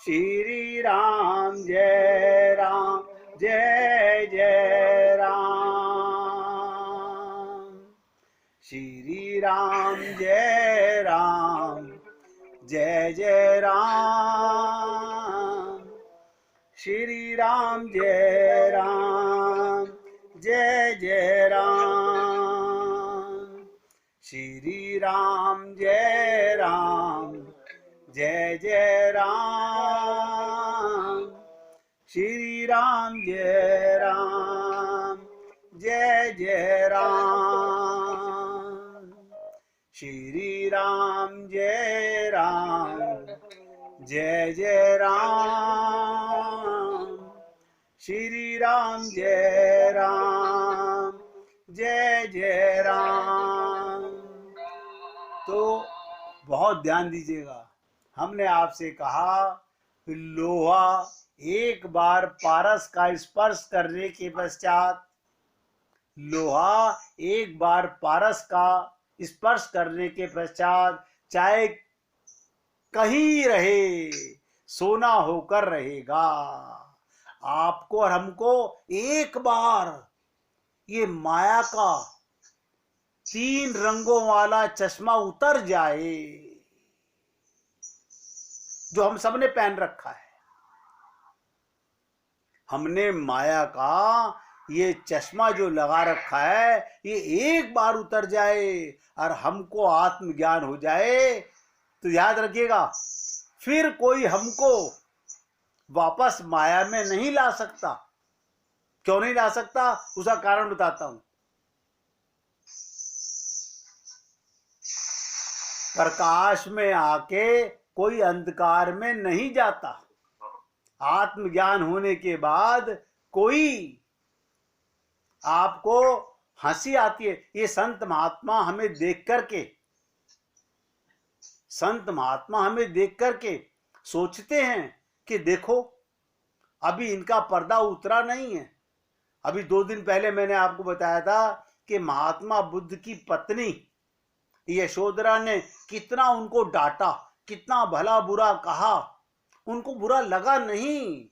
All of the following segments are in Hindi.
श्री राम जय राम जय जय राम। श्री राम जय राम जय जय राम। श्री राम जय राम जय जय राम। श्री राम जय राम जय जय राम। श्री राम जय राम जय जय राम। श्री राम जय राम जय जय राम। श्री राम जय राम जय जय राम। तो बहुत ध्यान दीजिएगा, हमने आपसे कहा लोहा एक बार पारस का स्पर्श करने के पश्चात, लोहा एक बार पारस का स्पर्श करने के पश्चात चाहे कहीं रहे सोना होकर रहेगा। आपको और हमको एक बार ये माया का 3 रंगों वाला चश्मा उतर जाए जो हम सबने पहन रखा है। हमने माया का ये चश्मा जो लगा रखा है, ये एक बार उतर जाए और हमको आत्मज्ञान हो जाए तो याद रखिएगा, फिर कोई हमको वापस माया में नहीं ला सकता। क्यों नहीं ला सकता, उसका कारण बताता हूं। प्रकाश में आके कोई अंधकार में नहीं जाता। आत्मज्ञान होने के बाद कोई आपको हंसी आती है, ये संत महात्मा हमें देख करके सोचते हैं कि देखो अभी इनका पर्दा उतरा नहीं है। अभी 2 दिन पहले मैंने आपको बताया था कि महात्मा बुद्ध की पत्नी यशोधरा ने कितना उनको डांटा, कितना भला बुरा कहा, उनको बुरा लगा नहीं,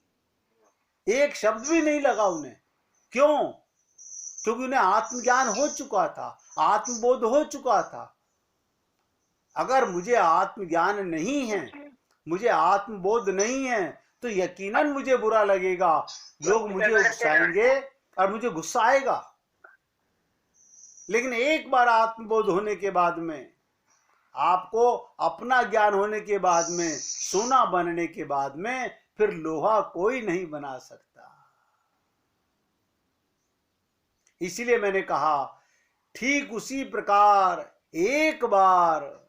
एक शब्द भी नहीं लगा उन्हें। क्यों? क्योंकि उन्हें आत्मज्ञान हो चुका था, आत्मबोध हो चुका था। अगर मुझे आत्मज्ञान नहीं है, मुझे आत्मबोध नहीं है, तो यकीनन मुझे बुरा लगेगा, लोग मुझे उकसाएंगे और मुझे गुस्सा आएगा। लेकिन एक बार आत्मबोध होने के बाद में, आपको अपना ज्ञान होने के बाद में, सोना बनने के बाद में, फिर लोहा कोई नहीं बना सकता। इसीलिए मैंने कहा ठीक उसी प्रकार एक बार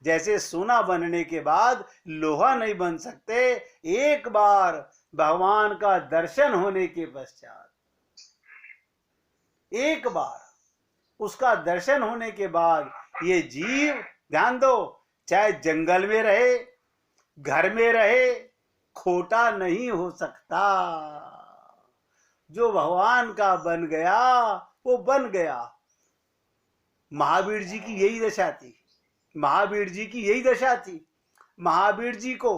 जैसे सोना बनने के बाद लोहा नहीं बन सकते, एक बार भगवान का दर्शन होने के पश्चात, एक बार उसका दर्शन होने के बाद ये जीव, ध्यान दो, चाहे जंगल में रहे, घर में रहे, खोटा नहीं हो सकता। जो भगवान का बन गया वो बन गया। महावीर जी की यही दशा थी, महावीर जी की यही दशा थी। महावीर जी को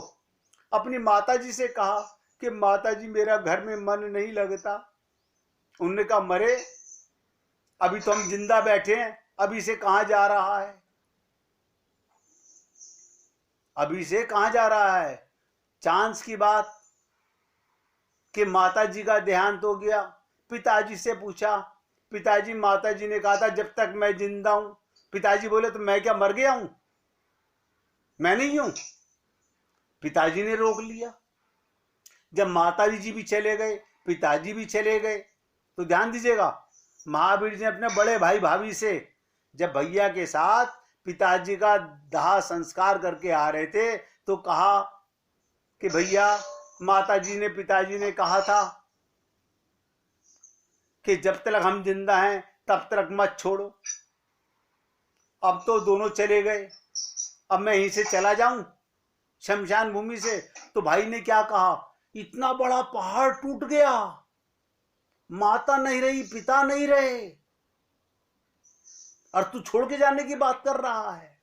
अपनी माता जी से कहा कि माता जी मेरा घर में मन नहीं लगता। उन्होंने कहा मरे, अभी तो हम जिंदा बैठे हैं, अभी से कहां जा रहा है, अभी से कहां जा रहा है। चांस की बात कि माता जी का देहांत हो गया। पिताजी से पूछा, पिताजी, माता जी ने कहा था जब तक मैं जिंदा हूं। पिताजी बोले तो मैं क्या मर गया हूं, मैं नहीं हूं। पिताजी ने रोक लिया। जब माता जी भी चले गए, पिताजी भी चले गए, तो ध्यान दीजिएगा, महावीर जी ने अपने बड़े भाई भाभी से जब भैया के साथ पिताजी का दाह संस्कार करके आ रहे थे तो कहा कि भैया, माता जी ने, पिताजी ने कहा था कि जब तक हम जिंदा हैं तब तक मत छोड़ो। अब तो दोनों चले गए, अब मैं यहीं से चला जाऊं शमशान भूमि से। तो भाई ने क्या कहा, इतना बड़ा पहाड़ टूट गया, माता नहीं रही, पिता नहीं रहे, और तू छोड़ के जाने की बात कर रहा है।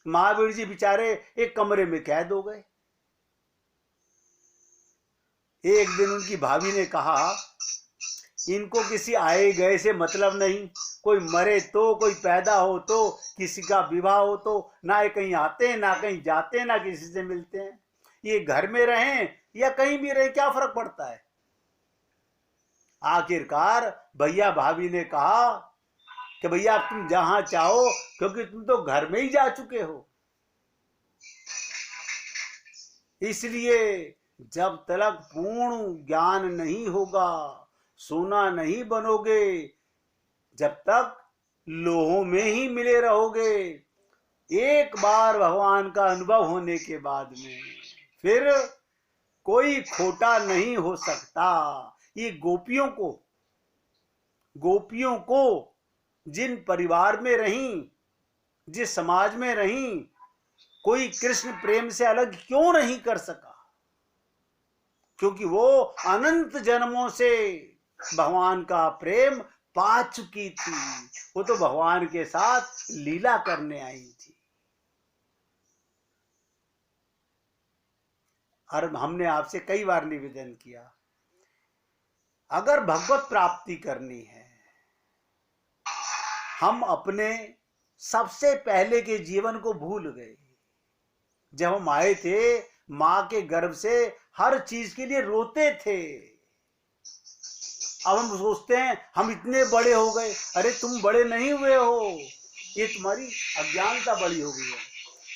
महावीर जी बेचारे एक कमरे में कैद हो गए। एक दिन उनकी भाभी ने कहा, इनको किसी आए गए से मतलब नहीं, कोई मरे तो, कोई पैदा हो तो, किसी का विवाह हो तो, ना ये कहीं आते हैं ना कहीं जाते हैं ना किसी से मिलते हैं। ये घर में रहें या कहीं भी रहें, क्या फर्क पड़ता है। आखिरकार भैया भाभी ने कहा कि भैया तुम जहां चाहो, क्योंकि तुम तो घर में ही जा चुके हो। इसलिए जब तक पूर्ण ज्ञान नहीं होगा, सोना नहीं बनोगे, जब तक लोहों में ही मिले रहोगे। एक बार भगवान का अनुभव होने के बाद में फिर कोई खोटा नहीं हो सकता। ये गोपियों को जिन परिवार में रहीं, जिस समाज में रहीं, कोई कृष्ण प्रेम से अलग क्यों नहीं कर सका, क्योंकि वो अनंत जन्मों से भगवान का प्रेम पा चुकी थी। वो तो भगवान के साथ लीला करने आई थी। और हमने आपसे कई बार निवेदन किया, अगर भगवत प्राप्ति करनी है, हम अपने सबसे पहले के जीवन को भूल गए। जब हम आए थे, मां के गर्भ से हर चीज के लिए रोते थे। अब हम सोचते हैं हम इतने बड़े हो गए। अरे तुम बड़े नहीं हुए हो, ये तुम्हारी अज्ञानता बड़ी हो गई है।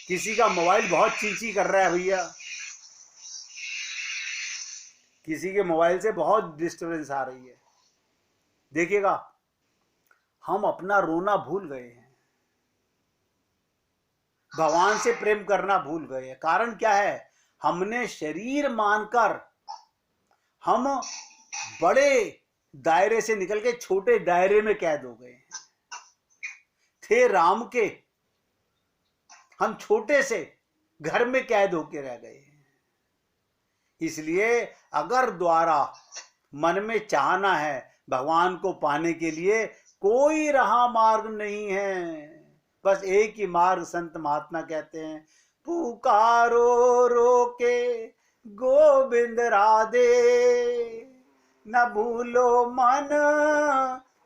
किसी का मोबाइल बहुत चींची कर रहा है भैया, किसी के मोबाइल से बहुत डिस्टरबेंस आ रही है, देखिएगा, हम अपना रोना भूल गए हैं, भगवान से प्रेम करना भूल गए हैं। कारण क्या है, हमने शरीर मानकर हम बड़े दायरे से निकल के छोटे दायरे में कैद हो गए हैं। थे राम के, हम छोटे से घर में कैद होके रह गए हैं। इसलिए अगर द्वारा मन में चाहना है भगवान को पाने के लिए, कोई राह मार्ग नहीं है, बस एक ही मार्ग संत महात्मा कहते हैं, पुकारो रो के गोविंद राधे, न भूलो मन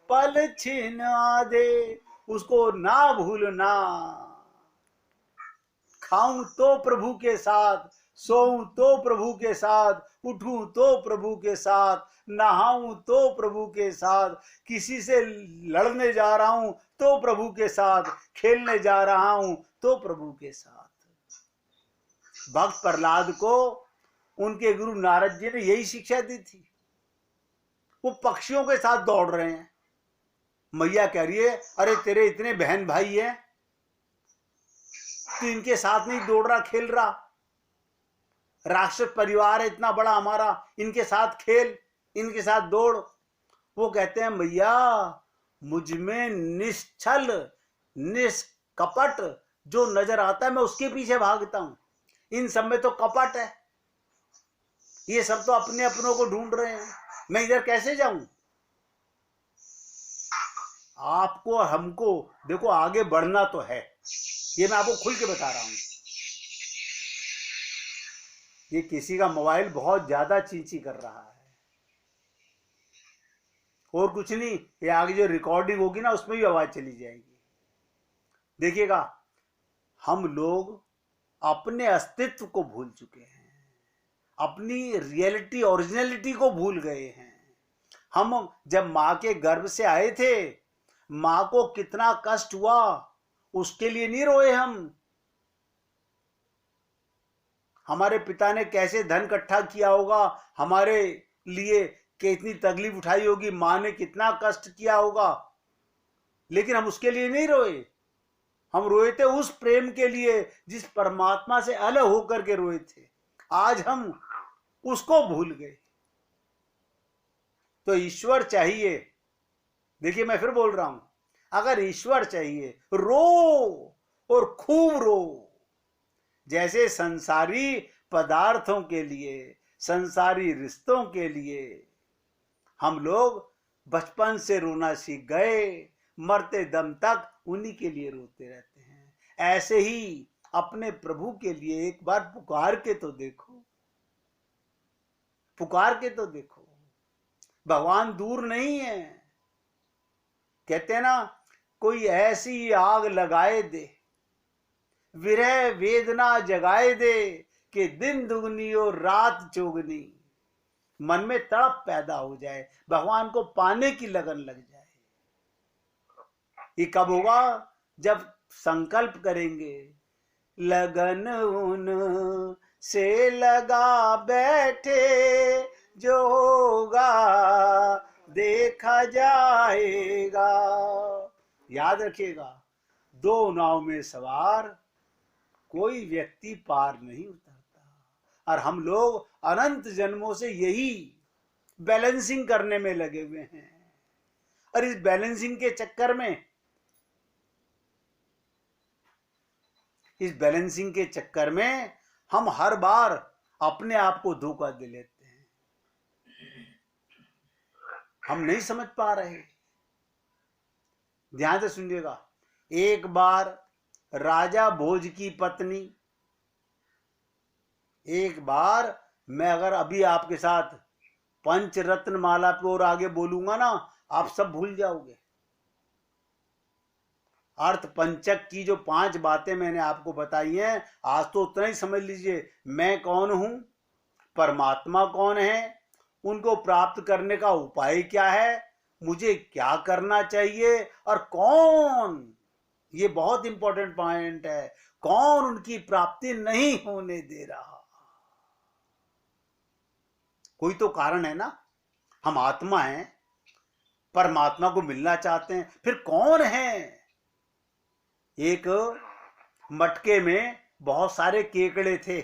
पल छिन आधे। उसको ना भूलना। खाऊं तो प्रभु के साथ, सोऊं तो प्रभु के साथ, उठूं तो प्रभु के साथ, नहाऊं तो प्रभु के साथ, किसी से लड़ने जा रहा हूं तो प्रभु के साथ, खेलने जा रहा हूं तो प्रभु के साथ। भक्त प्रहलाद को उनके गुरु नारद जी ने यही शिक्षा दी थी। वो पक्षियों के साथ दौड़ रहे हैं, मैया कह रही है, अरे तेरे इतने बहन भाई हैं, तू इनके साथ नहीं दौड़ रहा, खेल रहा। राक्षस परिवार है इतना बड़ा हमारा, इनके साथ खेल, इनके साथ दौड़। वो कहते हैं, मैया मुझ में निश्चल निष्कपट जो नजर आता है मैं उसके पीछे भागता हूं। इन सब में तो कपट है, ये सब तो अपने अपनों को ढूंढ रहे हैं, मैं इधर कैसे जाऊं। आपको और हमको देखो आगे बढ़ना तो है, ये मैं आपको खुल के बता रहा हूं। ये किसी का मोबाइल बहुत ज्यादा चींची कर रहा है, और कुछ नहीं, ये आगे जो रिकॉर्डिंग होगी ना उसमें भी आवाज चली जाएगी। देखिएगा, हम लोग अपने अस्तित्व को भूल चुके हैं, अपनी रियलिटी ओरिजिनलिटी को भूल गए हैं। हम जब मां के गर्भ से आए थे, मां को कितना कष्ट हुआ उसके लिए नहीं रोए हम। हमारे पिता ने कैसे धन इकट्ठा किया होगा हमारे लिए, कितनी तकलीफ उठाई होगी, मां ने कितना कष्ट किया होगा, लेकिन हम उसके लिए नहीं रोए। हम रोए थे उस प्रेम के लिए जिस परमात्मा से अलग होकर के रोए थे। आज हम उसको भूल गए। तो ईश्वर चाहिए, देखिए मैं फिर बोल रहा हूं, अगर ईश्वर चाहिए रो और खूब रो। जैसे संसारी पदार्थों के लिए, संसारी रिश्तों के लिए हम लोग बचपन से रोना सीख गए, मरते दम तक उन्हीं के लिए रोते रहते हैं, ऐसे ही अपने प्रभु के लिए एक बार पुकार के तो देखो। पुकार के तो देखो, भगवान दूर नहीं है। कहते हैं ना, कोई ऐसी आग लगाए दे, विरह वेदना जगाए दे, कि दिन दुगनी और रात चौगनी, मन में तड़प पैदा हो जाए, भगवान को पाने की लगन लग जाए। ये कब होगा? जब संकल्प करेंगे, लगन उन से लगा बैठे, जो होगा देखा जाएगा। याद रखिएगा, दो नाव में सवार कोई व्यक्ति पार नहीं उतरता। और हम लोग अनंत जन्मों से यही बैलेंसिंग करने में लगे हुए हैं। और इस बैलेंसिंग के चक्कर में, हम हर बार अपने आप को धोखा दे लेते हैं। हम नहीं समझ पा रहे। ध्यान से सुनिएगा। एक बार राजा भोज की पत्नी, एक बार मैं अगर अभी आपके साथ पंचरत्न माला पे और आगे बोलूंगा ना, आप सब भूल जाओगे। अर्थ पंचक की जो 5 बातें मैंने आपको बताई हैं, आज तो उतना ही समझ लीजिए। मैं कौन हूं, परमात्मा कौन है, उनको प्राप्त करने का उपाय क्या है, मुझे क्या करना चाहिए, और कौन, ये बहुत इंपॉर्टेंट पॉइंट है, कौन उनकी प्राप्ति नहीं होने दे रहा। कोई तो कारण है ना। हम आत्मा हैं, परमात्मा को मिलना चाहते हैं, फिर कौन है? एक मटके में बहुत सारे केकड़े थे।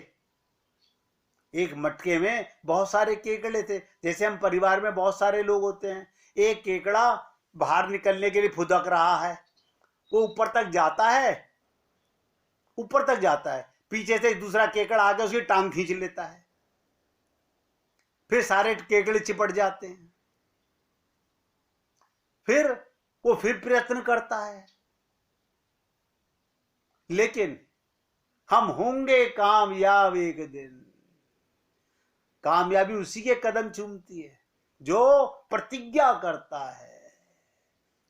एक मटके में बहुत सारे केकड़े थे। जैसे हम परिवार में बहुत सारे लोग होते हैं, एक केकड़ा बाहर निकलने के लिए फुदक रहा है, वो ऊपर तक जाता है, पीछे से दूसरा केकड़ा आके उसकी टांग खींच लेता है, फिर सारे केकड़े चिपट जाते हैं, फिर वो फिर प्रयत्न करता है, लेकिन हम होंगे कामयाब एक दिन। कामयाबी उसी के कदम चूमती है जो प्रतिज्ञा करता है।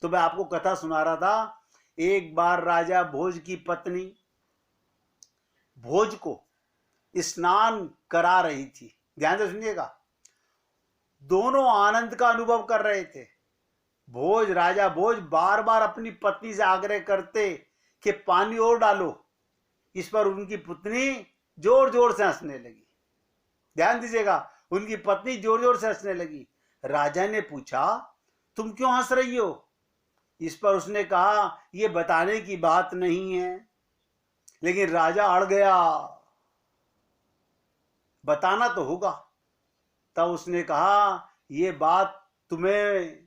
तो मैं आपको कथा सुना रहा था। एक बार राजा भोज की पत्नी भोज को स्नान करा रही थी। ध्यान से सुनिएगा। दोनों आनंद का अनुभव कर रहे थे। राजा भोज बार बार अपनी पत्नी से आग्रह करते कि पानी और डालो। इस पर उनकी पत्नी जोर जोर से हंसने लगी। ध्यान दीजिएगा, उनकी पत्नी जोर जोर से हंसने लगी। राजा ने पूछा, तुम क्यों हंस रही हो? इस पर उसने कहा, यह बताने की बात नहीं है। लेकिन राजा अड़ गया, बताना तो होगा। तब उसने कहा, यह बात तुम्हें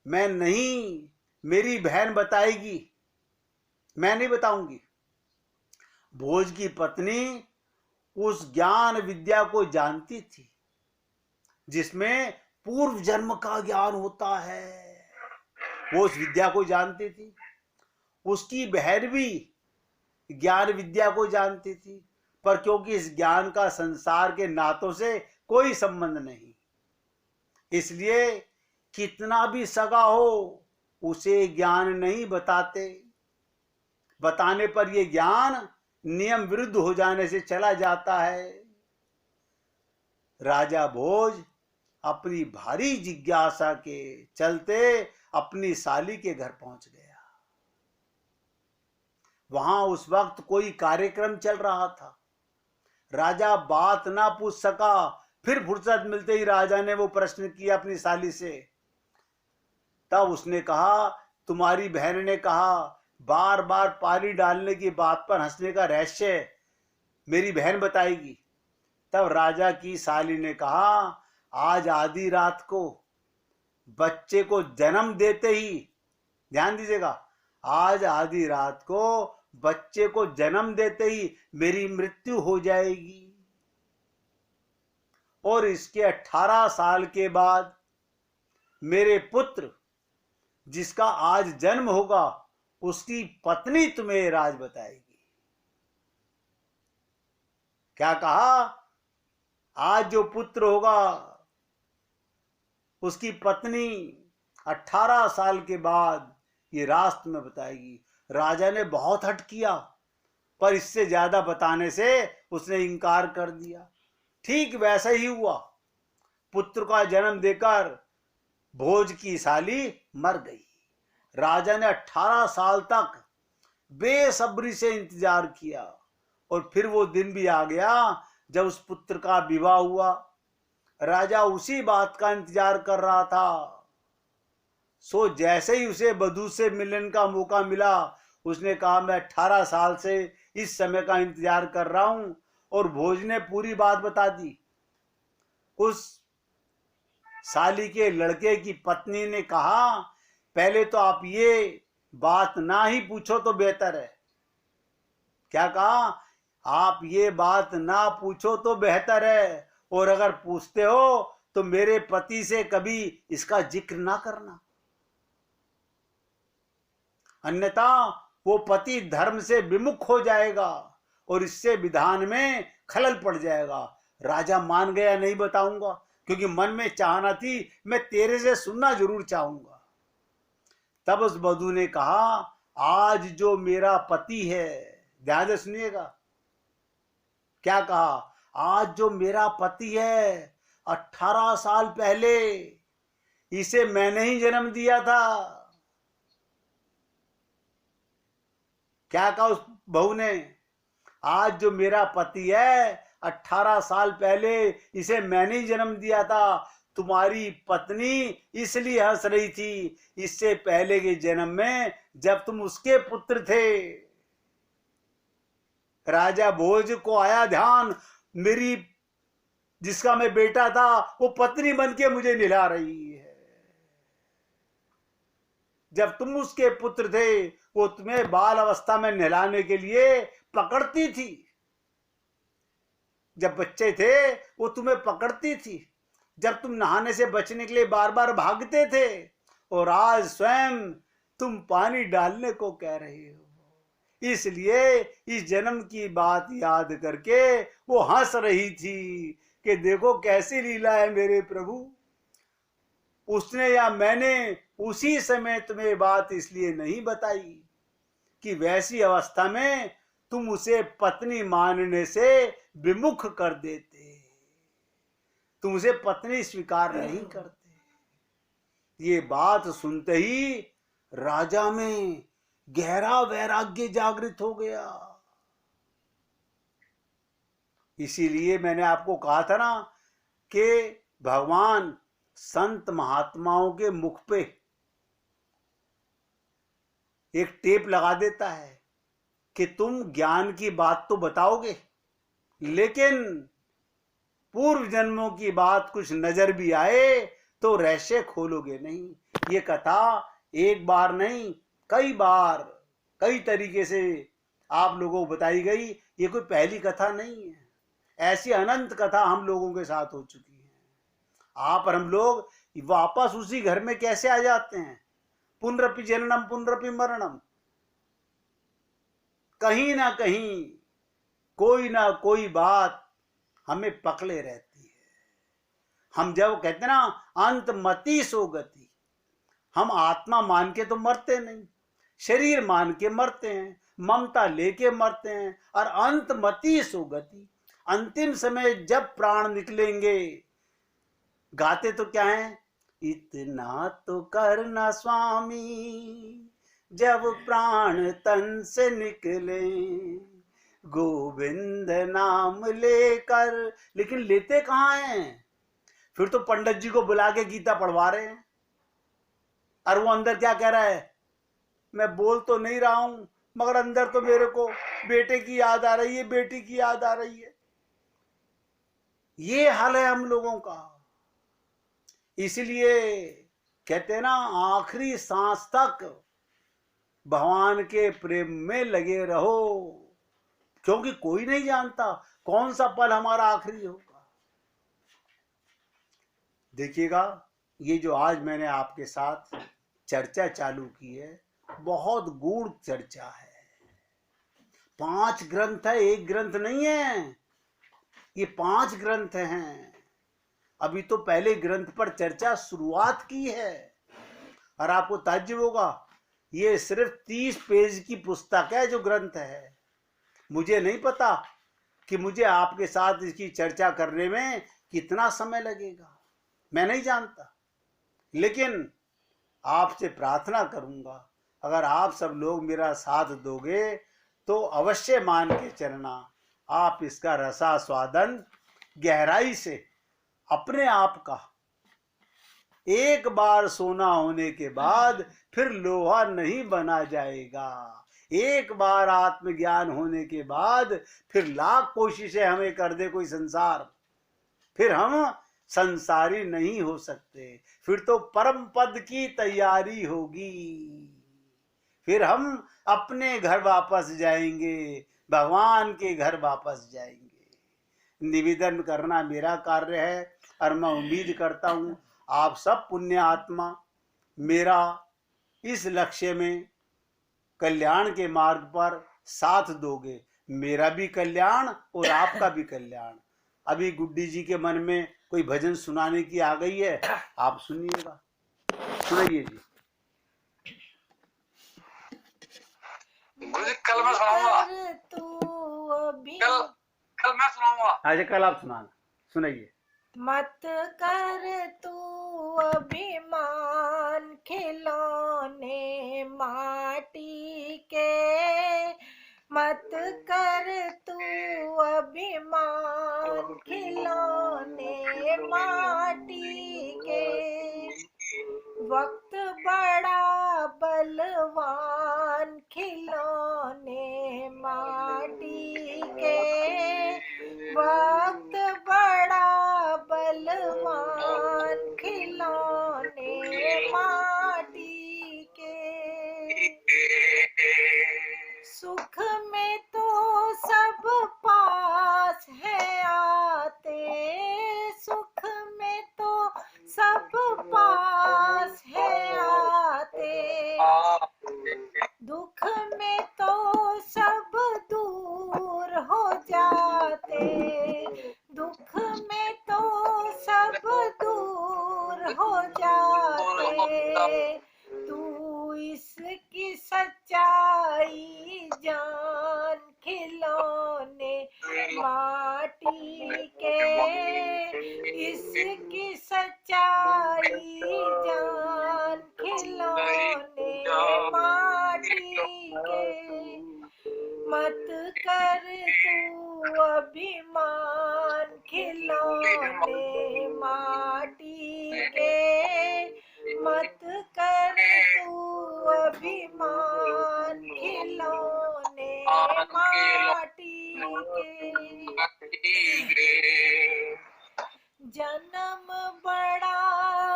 मैं नहीं, मेरी बहन बताएगी, मैं नहीं बताऊंगी। भोज की पत्नी उस ज्ञान विद्या को जानती थी जिसमें पूर्व जन्म का ज्ञान होता है। वो उस विद्या को जानती थी। उसकी बहन भी ज्ञान विद्या को जानती थी, पर क्योंकि इस ज्ञान का संसार के नातों से कोई संबंध नहीं, इसलिए कितना भी सगा हो उसे ज्ञान नहीं बताते। बताने पर यह ज्ञान नियम विरुद्ध हो जाने से चला जाता है। राजा भोज अपनी भारी जिज्ञासा के चलते अपनी साली के घर पहुंच गया। वहां उस वक्त कोई कार्यक्रम चल रहा था। राजा बात ना पूछ सका। फिर फुर्सत मिलते ही राजा ने वो प्रश्न किया अपनी साली से। तब उसने कहा, तुम्हारी बहन ने कहा बार बार पानी डालने की बात पर हंसने का रहस्य मेरी बहन बताएगी। तब राजा की साली ने कहा, आज आधी रात को बच्चे को जन्म देते ही, ध्यान दीजिएगा, आज आधी रात को बच्चे को जन्म देते ही मेरी मृत्यु हो जाएगी, और इसके 18 साल के बाद मेरे पुत्र जिसका आज जन्म होगा उसकी पत्नी तुम्हें राज बताएगी। क्या कहा? आज जो पुत्र होगा उसकी पत्नी 18 साल के बाद ये रास्त में बताएगी। राजा ने बहुत हट किया, पर इससे ज्यादा बताने से उसने इनकार कर दिया। ठीक वैसा ही हुआ। पुत्र का जन्म देकर भोज की साली मर गई। राजा ने 18 साल तक बेसब्री से इंतजार किया, और फिर वो दिन भी आ गया जब उस पुत्र का विवाह हुआ। राजा उसी बात का इंतजार कर रहा था। सो जैसे ही उसे वधू से मिलने का मौका मिला, उसने कहा मैं 18 साल से इस समय का इंतजार कर रहा हूं, और भोज ने पूरी बात बता दी। उस साली के लड़के की पत्नी ने कहा पहले तो आप ये बात ना ही पूछो तो बेहतर है। क्या कहा? आप ये बात ना पूछो तो बेहतर है, और अगर पूछते हो तो मेरे पति से कभी इसका जिक्र ना करना, अन्यथा वो पति धर्म से विमुख हो जाएगा और इससे विधान में खलल पड़ जाएगा। राजा मान गया, नहीं बताऊंगा, क्योंकि मन में चाहना थी मैं तेरे से सुनना जरूर चाहूंगा। तब उस वधू ने कहा आज जो मेरा पति है, ध्यान से सुनिएगा क्या कहा, आज जो मेरा पति है 18 साल पहले इसे मैंने ही जन्म दिया था। क्या कहा उस बहू ने? आज जो मेरा पति है 18 साल पहले इसे मैंने ही जन्म दिया था। तुम्हारी पत्नी इसलिए हंस रही थी इससे पहले के जन्म में जब तुम उसके पुत्र थे। राजा भोज को आया ध्यान, मेरी जिसका मैं बेटा था वो पत्नी बन के मुझे निला रही है। जब तुम उसके पुत्र थे वो तुम्हें बाल अवस्था में नहलाने के लिए पकड़ती थी, जब बच्चे थे वो तुम्हें पकड़ती थी, जब तुम नहाने से बचने के लिए बार बार भागते थे, और आज स्वयं तुम पानी डालने को कह रहे हो। इसलिए इस जन्म की बात याद करके वो हंस रही थी कि देखो कैसी लीला है मेरे प्रभु। उसने या मैंने उसी समय तुम्हें बात इसलिए नहीं बताई कि वैसी अवस्था में तुम उसे पत्नी मानने से विमुख कर देते, तुम उसे पत्नी स्वीकार नहीं करते। ये बात सुनते ही राजा में गहरा वैराग्य जागृत हो गया। इसीलिए मैंने आपको कहा था ना कि भगवान संत महात्माओं के मुख पे एक टेप लगा देता है कि तुम ज्ञान की बात तो बताओगे, लेकिन पूर्व जन्मों की बात कुछ नजर भी आए तो रहस्य खोलोगे नहीं। ये कथा एक बार नहीं, कई बार कई तरीके से आप लोगों को बताई गई। ये कोई पहली कथा नहीं है, ऐसी अनंत कथा हम लोगों के साथ हो चुकी है। आप और हम लोग वापस उसी घर में कैसे आ जाते हैं? पुनरपि जननम पुनरपि मरणम। कहीं ना कहीं कोई ना कोई बात हमें पकड़े रहती है। हम जब कहते ना अंत मति सो गति, हम आत्मा मान के तो मरते नहीं, शरीर मान के मरते हैं, ममता लेके मरते हैं, और अंत मति सो गति, अंतिम समय जब प्राण निकलेंगे, गाते तो क्या है, इतना तो करना स्वामी जब प्राण तन से निकले, गोविंद नाम लेकर। लेकिन लेते कहाँ हैं? फिर तो पंडित जी को बुला के गीता पढ़वा रहे हैं, और वो अंदर क्या कह रहा है, मैं बोल तो नहीं रहा हूं मगर अंदर तो मेरे को बेटे की याद आ रही है, बेटी की याद आ रही है। ये हाल है हम लोगों का। इसलिए कहते हैं ना आखिरी सांस तक भगवान के प्रेम में लगे रहो, क्योंकि कोई नहीं जानता कौन सा पल हमारा आखिरी होगा। देखिएगा, ये जो आज मैंने आपके साथ चर्चा चालू की है बहुत गूढ़ चर्चा है। 5 ग्रंथ है, एक ग्रंथ नहीं है। ये 5 ग्रंथ हैं। अभी तो पहले ग्रंथ पर चर्चा शुरुआत की है। और आपको ताज्जुब होगा, ये सिर्फ 30 पेज की पुस्तक है जो ग्रंथ है। मुझे नहीं पता कि मुझे आपके साथ इसकी चर्चा करने में कितना समय लगेगा, मैं नहीं जानता। लेकिन आपसे प्रार्थना करूंगा, अगर आप सब लोग मेरा साथ दोगे तो अवश्य मान के चलना, आप इसका रसास्वादन गहराई से अपने आप का, एक बार सोना होने के बाद फिर लोहा नहीं बना जाएगा। एक बार आत्मज्ञान होने के बाद फिर लाख कोशिशें हमें कर दे कोई संसार, फिर हम संसारी नहीं हो सकते। फिर तो परम पद की तैयारी होगी, फिर हम अपने घर वापस जाएंगे, भगवान के घर वापस जाएंगे। निवेदन करना मेरा कार्य है और मैं उम्मीद करता हूं आप सब पुण्य आत्मा मेरा इस लक्ष्य में, कल्याण के मार्ग पर साथ दोगे। मेरा भी कल्याण और आपका भी कल्याण। अभी गुड्डी जी के मन में कोई भजन सुनाने की आ गई है, आप सुनिएगा, सुनाइए जी। कल मैं सुनाऊंगा, कल मैं सुनाऊंगा। अच्छा, कल आप सुनाना, सुनाइए। मत कर तू अभिमान, खिलौने माटी के। मत कर तू अभिमान, खिलौने माटी के। वक्त बड़ा बलवान, खिलौने माटी के। वक्त बड़ा बलवान, खिलौने माटी के। सुख में तो सब पास है आते, सुख में तो सब पास है आते। दुख में तो सब दूर हो जाते, दुख में तो सब दूर हो जाते। तू इसकी सच्चाई जान, खिलौने माटी के। इसकी सच्चाई जान, खिलौने माटी के। मत कर तू अभिमान, खिलौने माटी के। मत कर तू अभिमान, खिलौने माटी के। जन्म बड़ा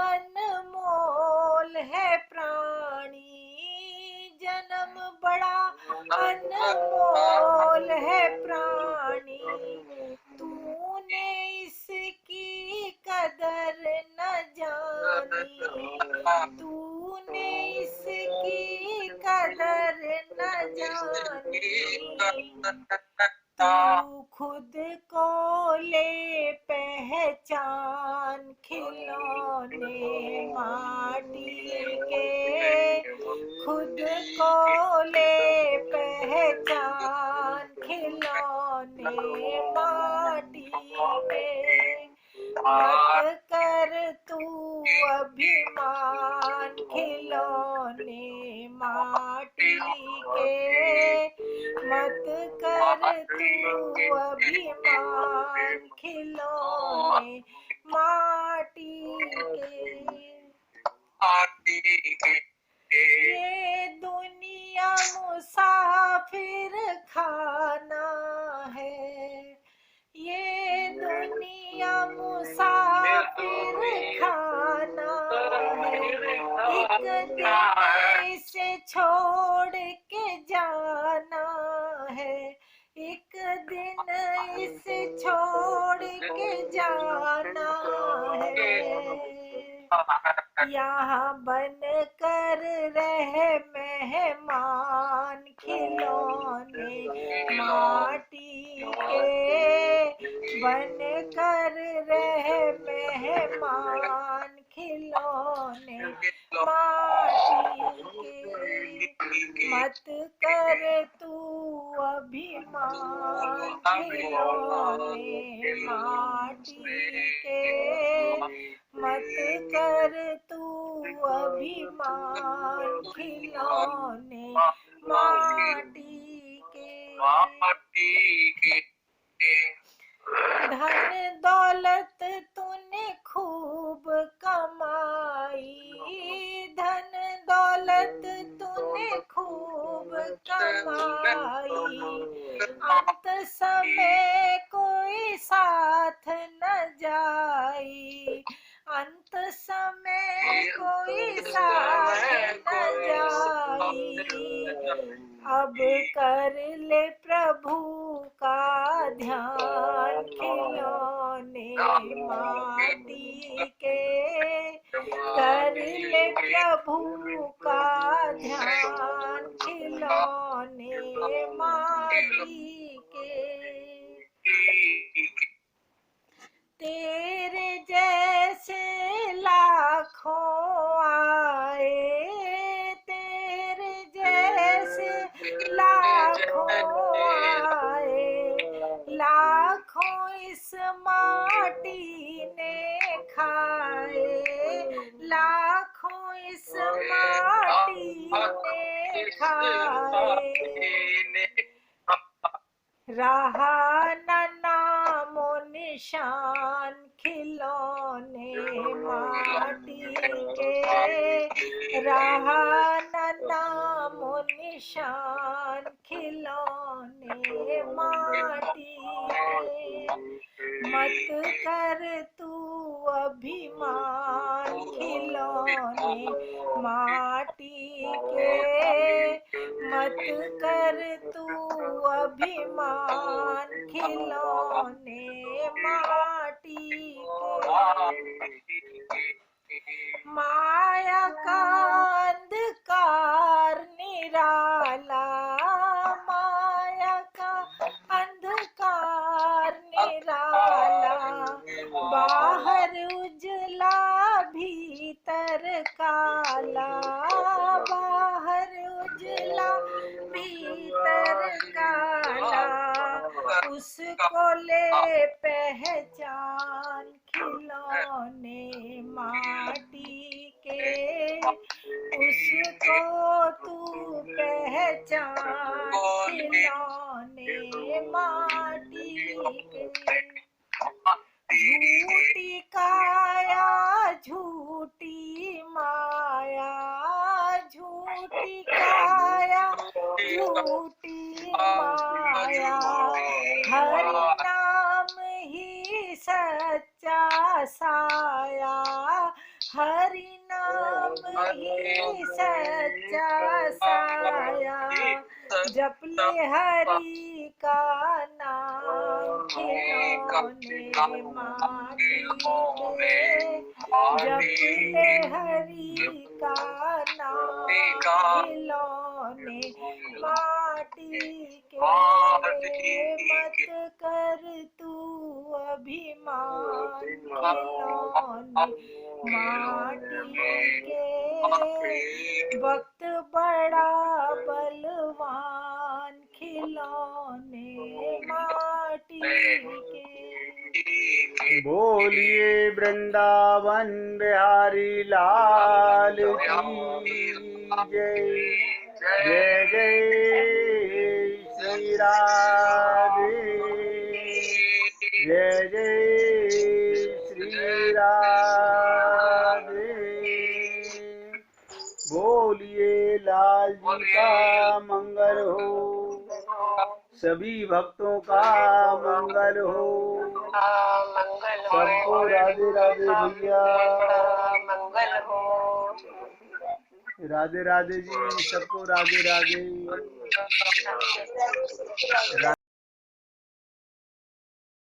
अनमोल है प्राणी, जन्म बड़ा अनमोल है प्राणी। तूने इसकी कदर न जानी, तूने इसकी कदर न जानी। तू खुद को ले पहचान, खिलौने माटी के। खुद को ले पहचान, खिलौने माटी के। मत कर तू अभिमान, खिलौने माटी के। मत कर तू अभिमान, खिलौने माटी के। ये दुनिया मुसाफिर खाना है, ये दुनिया मुसाफिर खाना है। एक दिन इसे छोड़ के जाना है, एक दिन इसे छोड़ के जाना है। यहाँ बन कर रह मेहमान, खिलौने माटी के। बन कर रहे मेहमान खिलौने माटी के। मत कर तू अभिमान खिलौने माटी के। मत कर तू अभिमान खिलौने माटी के। धन दौलत तूने खूब कमाई। धन दौलत तूने खूब कमाई। अंत समय कोई साथ न जाई। अंत समय कोई साथ न जाई। अब कर ले प्रभु का ध्यान खिलौने माटी के। कर ले प्रभु का ध्यान खिलौने माटी के। तेरे जैसे लाखों आए। तेरे जैसे लाखों आए। लाखों इस माटी ने खाए। लाखों इस माटी ने खाए। रहा न नामो निशान खिलौने माटी के। रहा न नामो निशान खिलौने माटी के। मत कर तू अभिमान खिलौने माटी के। मत कर तू अभिमान खिलौने माटी के। माया का अंधकार निराला। माया का अंधकार निराला। बाहर उजला भीतर काला। बाहर उजला भीतर काला। उसको ले पहचान खिलौने माटी के। उसको तू पहचान खिलौने माटी के। झूठी काया झूठी माया। झूठी काया झूठी माया। हरि नाम ही सच्चा साया। हरि नाम ही सच्चा साया। जप ले हरि का नाम खिलौने माटी के। जप ले हरि का नाम खिलौने माटी के। मत कर तू अभिमान खिलौने माटी के। वक्त बड़ा बलवान खिलौने माटी के। बोलिए वृंदावन बिहारी लाल की जय। जय जय श्री राधे। जय जय श्री राधे। बोलिए लाल जी का मंगल हो। सभी भक्तों का मंगल हो। सबको राधे राधे भैया। मंगल हो। राधे राधे जी, सबको राधे राधे।